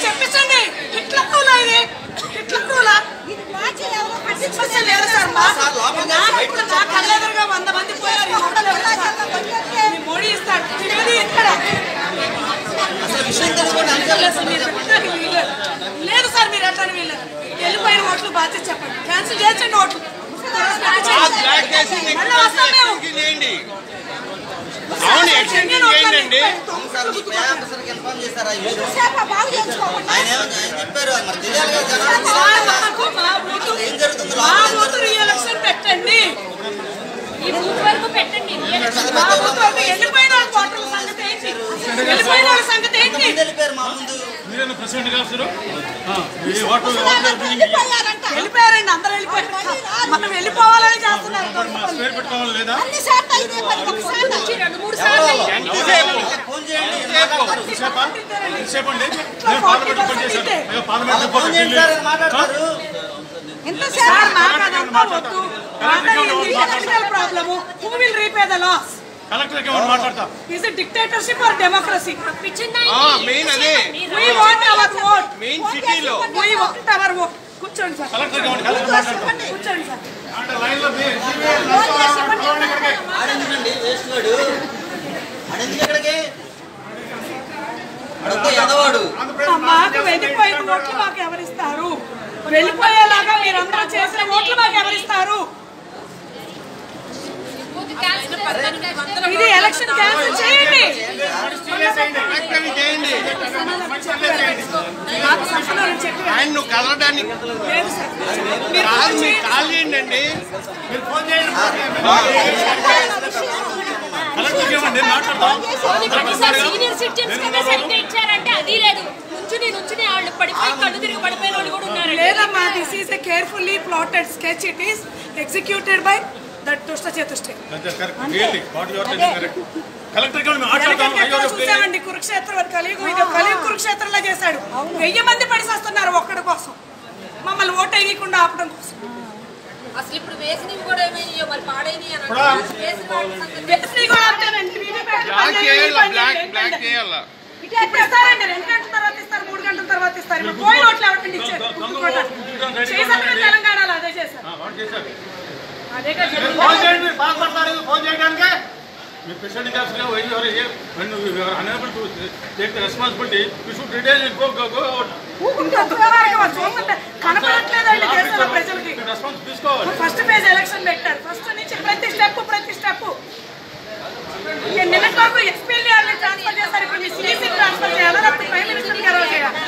చెప్పండి ఇట్లా కూలా ఇది ఇట్లా కూలా నా కళ్ళెదురుగా 100 మంది పోయారు మోడీ ఇస్తాడు లేదు సార్ మీరు ఎట్లా వీళ్ళు వెళ్ళిపోయిన ఓట్లు బాధ్యత చెప్పండి క్యాన్సిల్ చేయండి ఓట్లు పెట్టండి ఈ బూత్ వరకు పెట్టండి వెళ్ళిపోయిన ఓటర్ల సంగతి ఏంటి వెళ్ళిపోయిన వాళ్ళ సంగతి ఏంటి వెళ్ళిపోయారండి అందరూ వెళ్ళిపోయారు మనం వెళ్ళిపోవాలని చేస్తున్నారు problem who will repay the loss collector ఎవరు మాట్లాడతా is it dictatorship or democracy మెయిన్ అదే వి వాంట్ అవర్ వోట్ మెయిన్ సిటీలో వి వాంట్ అవర్ వోట్ కూర్చోండి సార్ కలెక్టర్ ఎవరు మాట్లాడతా కూర్చోండి సార్ అంటే లైన్ లో ఆడండి వేస్తున్నాడు ఆడండి ఎక్కడికి అడుగు ఎదవాడు మాకు వెళ్ళిపోయిన ఓట్లు మాకు ఎవరిస్తారు వెళ్ళిపోయేలాగా మీరందరూ చేసిన ఓట్లు మాకు ఎవరిస్తారు ఇది ఎలక్షన్ క్యాన్సిల్ చేయండి ఆయన కదలడానికి ఖాళీ ఏంటండి మీరు ఫోన్ చేయండి సీనియర్ సిటిజన్స్ ఇచ్చారంటే అది లేదు నుంచుని వాళ్ళు పడిపోయి కళ్ళు తిరిగి పడిపోయిన వాళ్ళు కూడా ఉన్నారు లేదమ్మా this is a carefully plotted sketch it is executed by that దుష్ట చతుష్టే చూసామండి కురుక్షేత్రం కలియుగ కురుక్షేత్రంలో చేశాడు 1000 మంది పడిసేస్తున్నారు ఒక్కడి కోసం మమ్మల్ని ఓటు వేయకుండా ఆపడం కోసం అసలు ఇప్పుడు వేసినవి కూడా ఏమైనాయో మరి పాడైనాయి ఇప్పుడు ఇస్తారండి 2 గంటల తర్వాత ఇస్తారు 3 గంటల తర్వాత ఇస్తారు ఇప్పుడు పోయి ఓట్లు ఎవరికి ఇచ్చారు తెలంగాణలో అదే చేశారు మీ president officer when you are unable to take the responsibility, you should retain it, go out. కనపడట్లేదండి దేశంలో ప్రజలకి రెస్పాన్స్ తీసుకోవాలి. ఫస్ట్ ఫేజ్ ఎలక్షన్ పెట్టారు ఫస్ట్ నుంచి ప్రతి స్టెప్ నిన్నటి వరకు ఎక్స్పీఎల్ఏ ట్రాన్స్ఫర్ చేశారు ఇప్పుడు మీ సిఎస్సి ట్రాన్స్ఫర్ చేయాలా లేకపోతే ప్రైమ్ మినిస్టర్ గారు చేయాలి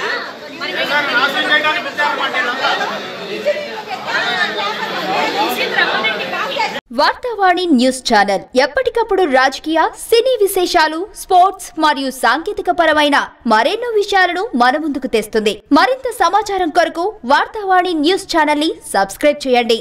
వార్తావాణి న్యూస్ ఛానల్ ఎప్పటికప్పుడు రాజకీయ సినీ విశేషాలు స్పోర్ట్స్ మరియు సాంకేతిక పరమైన మరెన్నో విషయాలను మన ముందుకు తెస్తుంది. మరింత సమాచారం కొరకు వార్తావాణి న్యూస్ ఛానల్ ని సబ్స్క్రైబ్ చేయండి.